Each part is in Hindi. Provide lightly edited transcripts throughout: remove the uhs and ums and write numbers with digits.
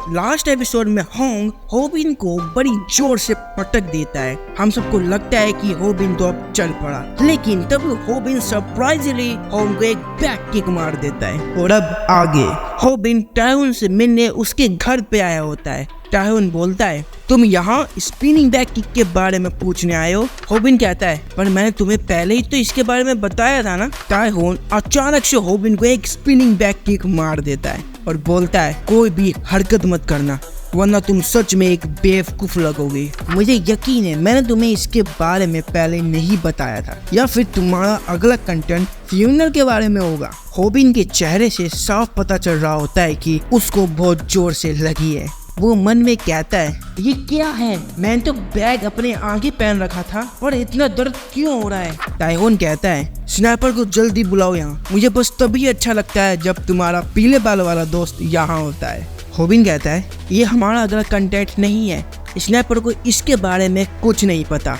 लास्ट एपिसोड में होंग होबिन को बड़ी जोर से पटक देता है। हम सबको लगता है कि होबिन तो अब चल पड़ा, लेकिन तब होबिन सरप्राइजली होंग को एक बैक किक मार देता है। और अब आगे होबिन टायोन से मिलने उसके घर पे आया होता है। टायोन बोलता है, तुम यहाँ स्पिनिंग बैक किक के बारे में पूछने आए हो? होबिन कहता है, पर मैंने तुम्हें पहले ही तो इसके बारे में बताया था ना। टायोन अचानक से होबिन को एक स्पिनिंग बैक किक मार देता है और बोलता है, कोई भी हरकत मत करना वरना तुम सच में एक बेवकूफ लगोगे। मुझे यकीन है मैंने तुम्हें इसके बारे में पहले नहीं बताया था, या फिर तुम्हारा अगला कंटेंट फ्यूनरल के बारे में होगा। होबिन के चेहरे से साफ पता चल रहा होता है कि उसको बहुत जोर से लगी है। वो मन में कहता है, ये क्या है? मैंने तो बैग अपने आगे पहन रखा था और इतना दर्द क्यों हो रहा है? टायोन कहता है, स्नाइपर को जल्दी बुलाओ यहाँ। मुझे बस तभी अच्छा लगता है जब तुम्हारा पीले बाल वाला दोस्त यहाँ होता है। होबिन कहता है, ये हमारा अगला कंटेंट नहीं है, स्नाइपर को इसके बारे में कुछ नहीं पता।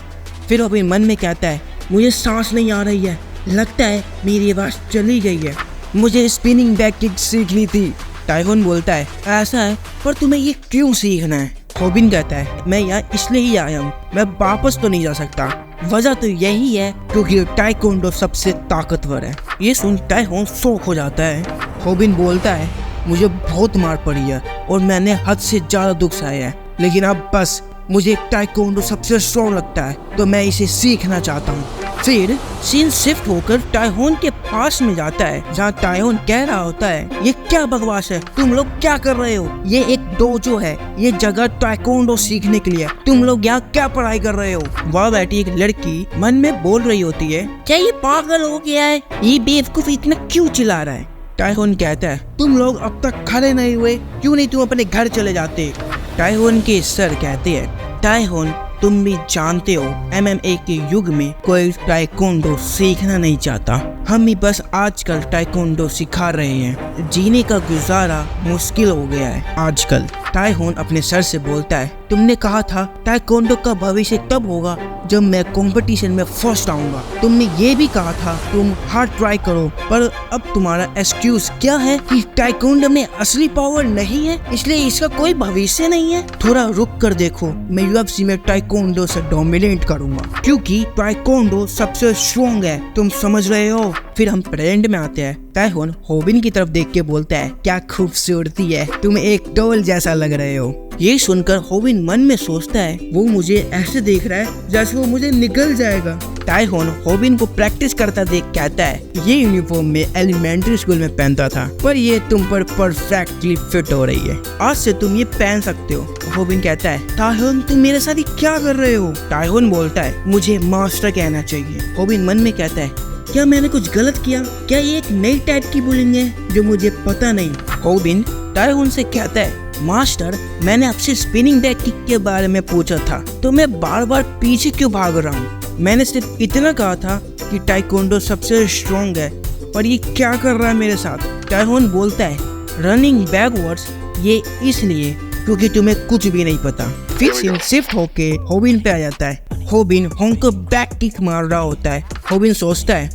फिर होबिन मन में कहता है, मुझे सांस नहीं आ रही है, लगता है मेरी आवाज चली गई है, मुझे स्पिनिंग बैक किक सीखनी थी। टायोन बोलता है, ऐसा है, पर तुम्हें ये क्यों सीखना है? होबिन कहता है, मैं यहाँ इसलिए ही आया हूँ, मैं वापस तो नहीं जा सकता। वजह तो यही है क्योंकि टाइकोंडो सबसे ताकतवर है। ये सुन टायोन शॉक हो जाता है। होबिन बोलता है, मुझे बहुत मार पड़ी है और मैंने हद से ज्यादा दुख सहाया है, लेकिन अब बस मुझे टाइकोंडो सबसे स्ट्रॉन्ग लगता है, तो मैं इसे सीखना चाहता हूँ। फिर सीन शिफ्ट होकर टायोन के पास में जाता है, जहाँ टायोन कह रहा होता है, ये क्या बकवास है, तुम लोग क्या कर रहे हो? ये एक डोजो है, ये जगह टाइकोंडो सीखने के लिए, तुम लोग यहाँ क्या पढ़ाई कर रहे हो? वहाँ बैठी एक लड़की मन में बोल रही होती है, क्या ये पागल हो गया है? ये बेवकूफ इतना क्यों चिल्ला रहा है? टायोन कहता है, तुम लोग अब तक खड़े नहीं हुए, क्यों नहीं तुम अपने घर चले जाते? टायोन के सर कहते हैं, टायोन तुम भी जानते हो MMA के युग में कोई टाइकोंडो सीखना नहीं चाहता, हम भी बस आजकल टाइकोंडो सिखा रहे हैं, जीने का गुजारा मुश्किल हो गया है आजकल। टायोन अपने सर से बोलता है, तुमने कहा था टाइकोंडो का भविष्य तब होगा जब मैं कंपटीशन में फर्स्ट आऊंगा, तुमने ये भी कहा था तुम हार्ड ट्राई करो, पर अब तुम्हारा एक्सक्यूज क्या है कि टाइकोंडो में असली पावर नहीं है, इसलिए इसका कोई भविष्य नहीं है? थोड़ा रुक कर देखो, मैं UFC में टाइकोंडो से डोमिनेट करूंगा, क्योंकि टाइकोंडो सबसे स्ट्रॉन्ग है, तुम समझ रहे हो? फिर हम प्रेजेंट में आते हैं। टायोन होबिन की तरफ देख के बोलता है, क्या खूबसूरती है, तुम एक डॉल जैसा लग रहे हो। ये सुनकर होबिन मन में सोचता है, वो मुझे ऐसे देख रहा है जैसे वो मुझे निकल जाएगा। टायोन होबिन को प्रैक्टिस करता देख कहता है, ये यूनिफॉर्म में एलिमेंट्री स्कूल में पहनता था, पर ये तुम पर परफेक्टली फिट हो रही है, आज से तुम ये पहन सकते हो। होबिन कहता है, टायोन तुम मेरे साथ क्या कर रहे हो? टायोन बोलता है, मुझे मास्टर कहना चाहिए। होबिन मन में कहता है, क्या मैंने कुछ गलत किया? क्या ये एक नई टाइप की बुलिंग है जो मुझे पता नहीं? होबिन टायोन से कहता है, मास्टर मैंने आपसे स्पिनिंग बैक किक के बारे में पूछा था, तो मैं बार बार पीछे क्यों भाग रहा हूँ? मैंने सिर्फ इतना कहा था कि टाइकोंडो सबसे स्ट्रॉन्ग है, पर ये क्या कर रहा है मेरे साथ? टायोन बोलता है, रनिंग बैकवर्ड्स ये इसलिए क्योंकि तुम्हें कुछ भी नहीं पता। फिर सीन शिफ्ट होके होबिन पे आ जाता है। होबिन होंग को बैक किक मार रहा होता है। होबिन सोचता है,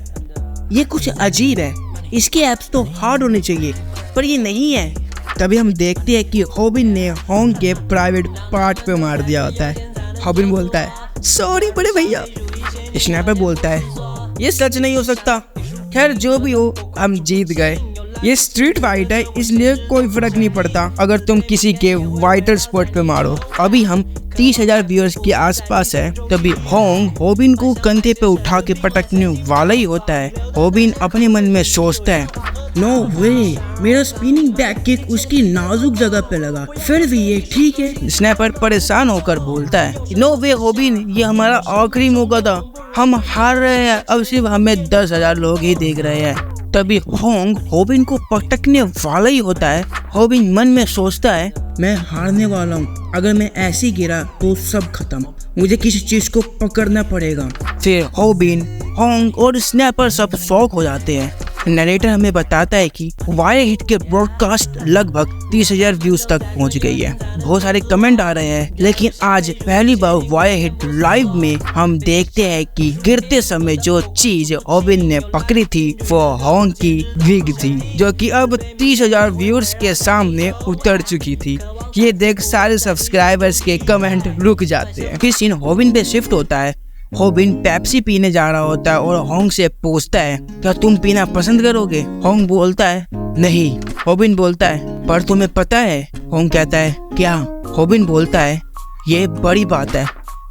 ये कुछ अजीब है, इसके एप्स तो हार्ड होने चाहिए, पर ये नहीं है। तभी हम देखते हैं कि होबिन ने होंग के प्राइवेट पार्ट पे मार दिया होता है। होबिन बोलता है, सॉरी बड़े भैया। स्नाइपर बोलता है, ये सच नहीं हो सकता। खैर जो भी हो, हम जीत गए। ये स्ट्रीट फाइट है, इसलिए कोई फर्क नहीं पड़ता अगर तुम किसी के वाइटल स्पॉट पे मारो। अभी हम 30,000 व्यूअर्स के आसपास है। तभी होंग होबिन को कंधे पे उठा के पटकने वाला ही होता है। होबिन अपने मन में सोचता है, नो वे, मेरा स्पिनिंग बैक किक उसकी नाजुक जगह पे लगा, फिर भी ये ठीक है। स्नाइपर परेशान होकर बोलता है, नो वे होबिन, ये हमारा आखिरी मौका था, हम हार रहे हैं, अब सिर्फ हमें 10,000 लोग ही देख रहे हैं। तभी होंग होबिन को पटकने वाला ही होता है। होबिन मन में सोचता है, मैं हारने वाला हूँ, अगर मैं ऐसे गिरा तो सब खत्म, मुझे किसी चीज को पकड़ना पड़ेगा। फिर होबिन, होंग और स्नाइपर सब शॉक हो जाते हैं। नरेटर हमें बताता है कि वाई हिट के ब्रॉडकास्ट लगभग 30,000 व्यूज तक पहुंच गई है। बहुत सारे कमेंट आ रहे हैं, लेकिन आज पहली बार वाई हिट लाइव में हम देखते हैं कि गिरते समय जो चीज हॉबिन ने पकड़ी थी वो होंग की विग थी, जो कि अब 30,000 व्यूअर्स के सामने उतर चुकी थी। ये देख सारे सब्सक्राइबर्स के कमेंट रुक जाते हैं। फिर सीन हॉबिन पे शिफ्ट होता है। हॉबिन पेप्सी पीने जा रहा होता है और होंग से पूछता है, क्या तुम पीना पसंद करोगे? होंग बोलता है, नहीं। हॉबिन बोलता है, पर तुम्हें पता है? होंग कहता है, क्या? हॉबिन बोलता है, ये बड़ी बात है,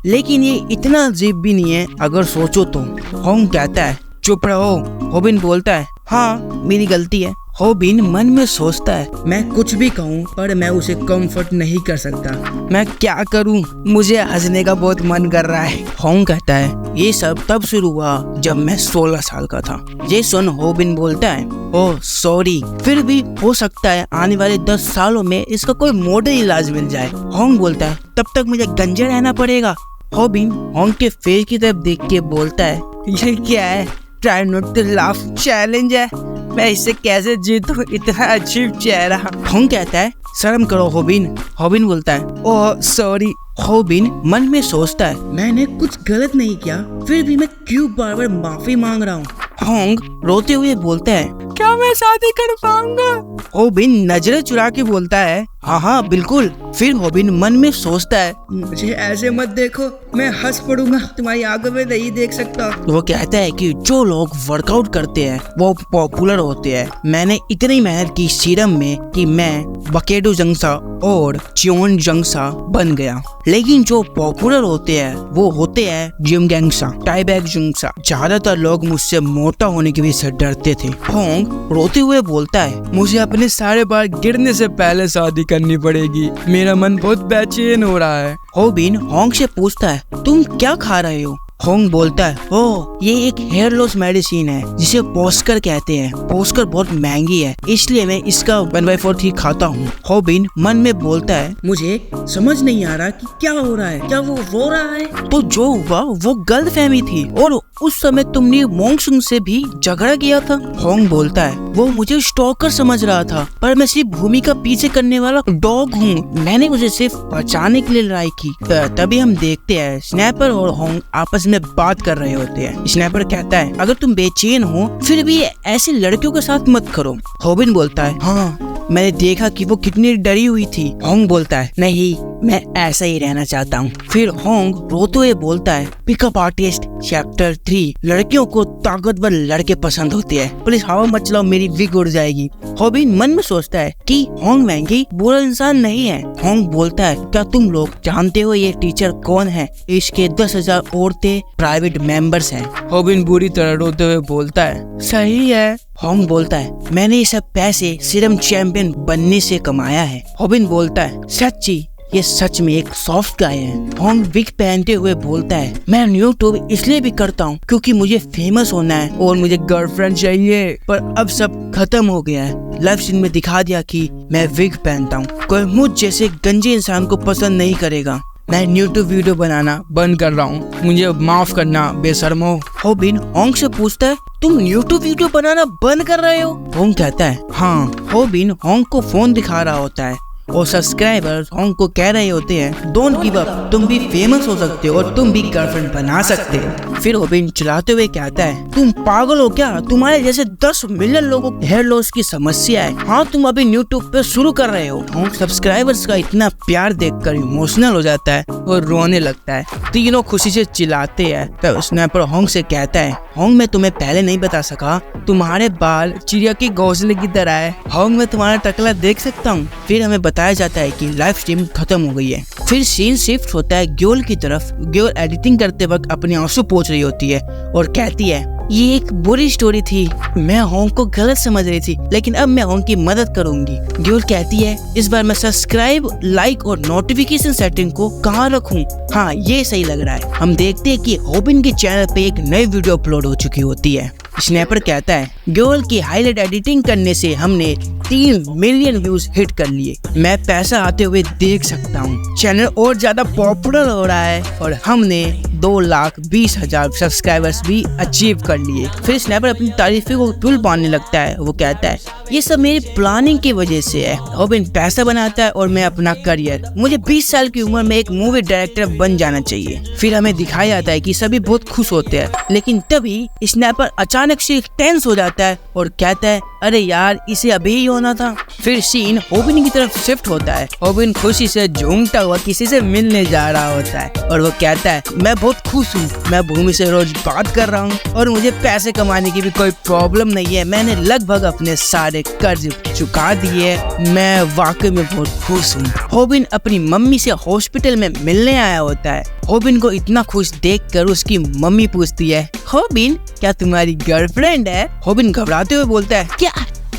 लेकिन ये इतना अजीब भी नहीं है अगर सोचो तो। होंग कहता है, चुप रहो। हॉबिन बोलता है, हाँ मेरी गलती है। हॉबिन मन में सोचता है, मैं कुछ भी कहूँ पर मैं उसे कंफर्ट नहीं कर सकता, मैं क्या करूँ? मुझे हंसने का बहुत मन कर रहा है। होंग कहता है, ये सब तब शुरू हुआ जब मैं 16 साल का था। ये सुन हॉबिन बोलता है, ओह सॉरी, फिर भी हो सकता है आने वाले 10 सालों में इसका कोई मॉडर्न इलाज मिल जाए। होंग बोलता है, तब तक मुझे गंजा रहना पड़ेगा। हॉबिन होंग के फेस की तरफ देख के बोलता है, ये क्या है? Try not to laugh challenge है, मैं इससे कैसे जीतूं? इतना अजीब चेहरा। होंग कहता है, शर्म करो हॉबिन। हॉबिन बोलता है, ओह सॉरी। हॉबिन मन में सोचता है, मैंने कुछ गलत नहीं किया, फिर भी मैं क्यों बार बार माफी मांग रहा हूँ? होंग रोते हुए बोलता है, क्या मैं शादी कर पाऊंगा? हॉबिन नजरें चुरा के बोलता है, हाँ हाँ बिल्कुल। फिर हॉबिन मन में सोचता है, मुझे ऐसे मत देखो, मैं हंस पड़ूंगा, तुम्हारी आंखों में नहीं देख सकता। वो कहता है कि जो लोग वर्कआउट करते हैं वो पॉपुलर होते हैं। मैंने इतनी मेहनत की सीरम में कि मैं बकेडो जंगसा और चियोन जंगसा बन गया, लेकिन जो पॉपुलर होते हैं वो होते हैं जिम गैंगसा, टाइबैग जंगसा। ज्यादातर लोग मुझसे मोटा होने की वजह से डरते थे। होंग रोते हुए बोलता है, मुझे अपने सारे बाल गिरने से पहले शादी करनी पड़ेगी, मेरा मन बहुत बेचैन हो रहा है। हॉबिन होंग से पूछता है, तुम क्या खा रहे हो? होंग बोलता है, ओह ये एक हेयर लॉस मेडिसिन है जिसे पोस्कर कहते हैं। पोस्कर बहुत महंगी है, इसलिए मैं इसका 1/4 ही खाता हूँ। हॉबिन मन में बोलता है, मुझे समझ नहीं आ रहा कि क्या हो रहा है, क्या वो रो रहा है? तो जो हुआ वो गलतफहमी थी और उस समय तुमने मोंगसुंग से भी झगड़ा किया था। होंग बोलता है, वो मुझे स्टॉकर समझ रहा था, पर मैं सिर्फ भूमि का पीछे करने वाला डॉग हूँ, मैंने उसे सिर्फ बचाने के लिए लड़ाई की। तभी हम देखते हैं स्नैपर और होंग आपस में बात कर रहे होते हैं। स्नैपर कहता है, अगर तुम बेचैन हो फिर भी ऐसे लड़कियों के साथ मत करो। हॉबिन बोलता है, हाँ मैंने देखा कि वो कितनी डरी हुई थी। होंग बोलता है, नहीं मैं ऐसा ही रहना चाहता हूँ। फिर होंग रोते हुए बोलता है, पिकअप आर्टिस्ट चैप्टर 3, लड़कियों को ताकतवर लड़के पसंद होते हैं, प्लीज हवा मत चलाओ, मेरी विग उड़ जाएगी। हॉबिन मन में सोचता है कि होंग वैंगी बुरा इंसान नहीं है। होंग बोलता है, क्या तुम लोग जानते हो ये टीचर कौन है? इसके 10,000 औरतें प्राइवेट मेंबर्स हैं। हॉबिन बुरी तरह रोते हुए बोलता है, सही है। होंग बोलता है, मैंने ये सब पैसे सीरम चैंपियन बनने से कमाया है। हॉबिन बोलता है, सच्ची? ये सच में एक सॉफ्ट गाय है। होंग विग पहनते हुए बोलता है, मैं यूट्यूब इसलिए भी करता हूँ क्योंकि मुझे फेमस होना है और मुझे गर्लफ्रेंड चाहिए, पर अब सब खत्म हो गया है। लाइव स्ट्रीम में दिखा दिया कि मैं विग पहनता हूँ, कोई मुझ जैसे गंजे इंसान को पसंद नहीं करेगा। मैं यूट्यूब वीडियो बनाना बंद कर रहा हूँ, मुझे माफ करना बेशर्मो। हॉबिन होंग से पूछता है, तुम यूट्यूब वीडियो बनाना बंद कर रहे हो? होंग कहता है, हाँ। हॉबिन होंग को फोन दिखा रहा होता है और सब्सक्राइबर्स होंग को कह रहे होते हैं, डोंट गिव अप, तुम भी फेमस हो सकते हो और तुम भी गर्लफ्रेंड बना सकते हो। फिर हॉबिन चिल्लाते हुए कहता है, तुम पागल हो क्या? तुम्हारे जैसे 10 मिलियन लोगों को हेयर लॉस की समस्या है, हाँ तुम अभी यूट्यूब पे शुरू कर रहे हो। होंग सब्सक्राइबर्स का इतना प्यार देखकर इमोशनल हो जाता है और रोने लगता है। तीनों खुशी से चिल्लाते हैं। तब स्नैपर होंग से कहता है, होंग मैं तुम्हें पहले नहीं बता सका, तुम्हारे बाल चिड़िया की घोंसले की तरह है। होंग मैं तुम्हारा टकला देख सकता हूँ। फिर हमें बताया जाता है कि लाइव स्ट्रीम खत्म हो गई है। फिर सीन शिफ्ट होता है ग्योल की तरफ। ग्योल एडिटिंग करते वक्त अपने आंसू पोंछ रही होती है और कहती है, ये एक बुरी स्टोरी थी, मैं होंग को गलत समझ रही थी, लेकिन अब मैं होंग की मदद करूंगी। ग्योल कहती है, इस बार मैं सब्सक्राइब, लाइक और नोटिफिकेशन सेटिंग को कहाँ रखूं? हाँ ये सही लग रहा है। हम देखते हैं कि हॉबिन के चैनल पे एक नई वीडियो अपलोड हो चुकी होती है। स्नैपर कहता है, ग्योल की हाईलाइट एडिटिंग करने से हमने 3 मिलियन व्यूज हिट कर लिए, मैं पैसा आते हुए देख सकता हूँ। चैनल और ज्यादा पॉपुलर हो रहा है और हमने 2,20,000 सब्सक्राइबर्स भी अचीव कर लिए। फिर स्नैपर अपनी तारीफें को पुल पाने लगता है। वो कहता है ये सब मेरी प्लानिंग की वजह से है। हॉबिन पैसा बनाता है और मैं अपना करियर। मुझे 20 साल की उम्र में एक मूवी डायरेक्टर बन जाना चाहिए। फिर हमें दिखाया जाता है कि सभी बहुत खुश होते हैं, लेकिन तभी स्नैपर अचानक से टेंस हो जाता है और कहता है अरे यार इसे अभी ही होना था। फिर सीन हॉबिन की तरफ शिफ्ट होता है। हॉबिन खुशी से झूमता हुआ किसी से मिलने जा रहा होता है और वो कहता है मैं बहुत खुश हूँ, मैं भूमि से रोज बात कर रहा हूँ और मुझे पैसे कमाने की भी कोई प्रॉब्लम नहीं है। मैंने लगभग अपने सारे कर्ज चुका दिए। मैं वाकई में बहुत खुश हूँ। हॉबिन अपनी मम्मी से हॉस्पिटल में मिलने आया होता है। हॉबिन को इतना खुश देखकर उसकी मम्मी पूछती है हॉबिन क्या तुम्हारी गर्लफ्रेंड है? हॉबिन घबराते हुए बोलता है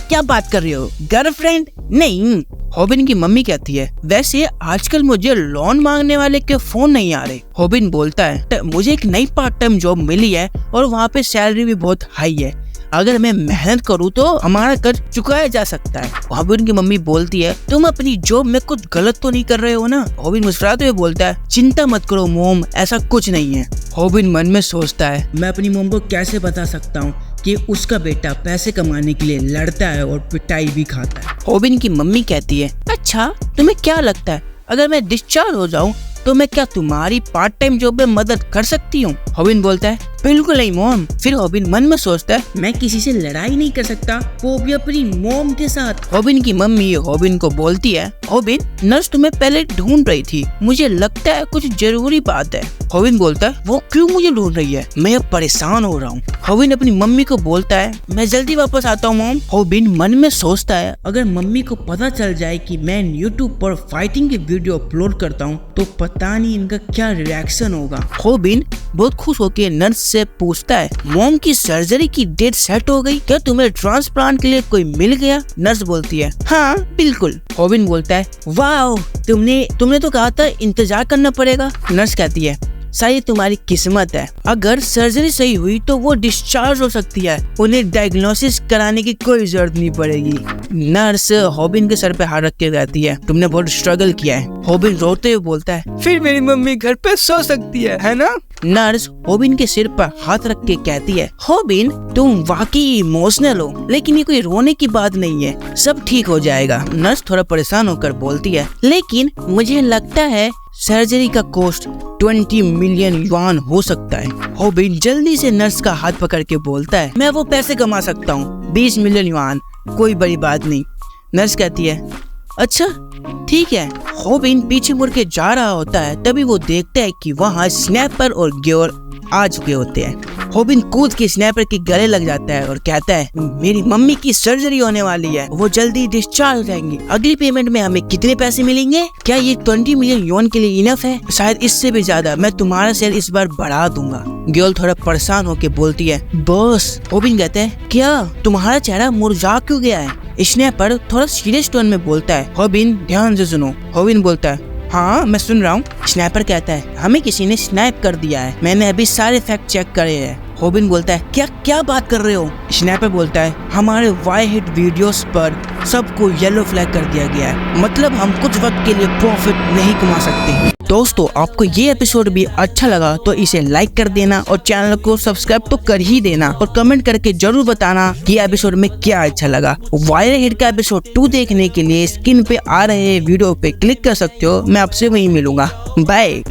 क्या बात कर रहे हो, गर्लफ्रेंड नहीं। हॉबिन की मम्मी कहती है वैसे आजकल मुझे लोन मांगने वाले के फोन नहीं आ रहे। हॉबिन बोलता है मुझे एक नई पार्ट टाइम जॉब मिली है और वहाँ पे सैलरी भी बहुत हाई है। अगर मैं मेहनत करूँ तो हमारा कर्ज चुकाया जा सकता है। हॉबिन की मम्मी बोलती है तुम अपनी जॉब में कुछ गलत तो नहीं कर रहे हो ना? हॉबिन मुस्कुराते हुए बोलता है चिंता मत करो मोम, ऐसा कुछ नहीं है। हॉबिन मन में सोचता है मैं अपनी मोम को कैसे बता सकता हूँ कि उसका बेटा पैसे कमाने के लिए लड़ता है और पिटाई भी खाता है। हॉबिन की मम्मी कहती है अच्छा तुम्हें क्या लगता है अगर मैं डिस्चार्ज हो जाऊँ तो मैं क्या तुम्हारी पार्ट टाइम जॉब में मदद कर सकती हूँ? हॉबिन बोलता है बिल्कुल नहीं मॉम। फिर हॉबिन मन में सोचता है मैं किसी से लड़ाई नहीं कर सकता, वो भी अपनी मॉम के साथ। हॉबिन की मम्मी हॉबिन को बोलती है हॉबिन नर्स तुम्हें पहले ढूंढ रही थी, मुझे लगता है कुछ जरूरी बात है। हॉबिन बोलता है वो क्यों मुझे ढूंढ रही है, मैं अब परेशान हो रहा हूँ। हॉबिन अपनी मम्मी को बोलता है मैं जल्दी वापस आता हूँ मॉम। हॉबिन मन में सोचता है अगर मम्मी को पता चल जाए कि मैं यूट्यूब पर फाइटिंग की वीडियो अपलोड करता हूँ तो पता नहीं इनका क्या रिएक्शन होगा। हॉबिन बहुत खुश होकर नर्स से पूछता है मॉम की सर्जरी की डेट सेट हो गई, क्या तुम्हें ट्रांसप्लांट के लिए कोई मिल गया? नर्स बोलती है हाँ बिल्कुल। हॉबिन बोलता है वाओ तुमने तो कहा था इंतजार करना पड़ेगा। नर्स कहती है शायद तुम्हारी किस्मत है, अगर सर्जरी सही हुई तो वो डिस्चार्ज हो सकती है, उन्हें डायग्नोसिस कराने की कोई जरूरत नहीं पड़ेगी। नर्स हॉबिन के सर पे हाथ रख के कहती है तुमने बहुत स्ट्रगल किया है। हॉबिन रोते हुए बोलता है फिर मेरी मम्मी घर पे सो सकती है ना? नर्स हॉबिन के सिर पर हाथ रख के कहती है हॉबिन तुम वाकई इमोशनल हो, लेकिन ये कोई रोने की बात नहीं है, सब ठीक हो जाएगा। नर्स थोड़ा परेशान होकर बोलती है लेकिन मुझे लगता है सर्जरी का कॉस्ट 20 मिलियन युआन हो सकता है। हॉबिन जल्दी से नर्स का हाथ पकड़ के बोलता है मैं वो पैसे कमा सकता हूँ, 20 मिलियन युआन कोई बड़ी बात नहीं। नर्स कहती है अच्छा ठीक है। हॉबिन पीछे मुड़ के जा रहा होता है, तभी वो देखता है कि वहाँ स्नैपर और ग्योर आ चुके होते हैं। हॉबिन कूद के स्नैपर के गले लग जाता है और कहता है मेरी मम्मी की सर्जरी होने वाली है, वो जल्दी डिस्चार्ज हो जाएंगी। अगली पेमेंट में हमें कितने पैसे मिलेंगे? क्या ये 20 मिलियन युआन के लिए इनफ है? शायद इससे भी ज्यादा, मैं तुम्हारा शेयर इस बार बढ़ा दूंगा। ग्योल थोड़ा परेशान होके बोलती है बॉस। हॉबिन कहता है क्या तुम्हारा चेहरा मुरझा क्यों गया है? स्नैपर थोड़ा सीरियस टोन में बोलता है हॉबिन ध्यान से सुनो। हॉबिन बोलता है हाँ मैं सुन रहा हूँ। स्नैपर कहता है हमें किसी ने स्नैप कर दिया है, मैंने अभी सारे फैक्ट चेक करे हैं। हॉबिन बोलता है क्या बात कर रहे हो? स्नैपर बोलता है हमारे वाई हिट वीडियोस पर सबको येलो फ्लैग कर दिया गया है, मतलब हम कुछ वक्त के लिए प्रॉफिट नहीं कमा सकते। दोस्तों आपको ये एपिसोड भी अच्छा लगा तो इसे लाइक कर देना और चैनल को सब्सक्राइब तो कर ही देना और कमेंट करके जरूर बताना कि एपिसोड में क्या अच्छा लगा। वायर हिट का एपिसोड 2 देखने के लिए स्क्रीन पे आ रहे वीडियो पे क्लिक कर सकते हो। मैं आपसे वहीं मिलूंगा, बाय।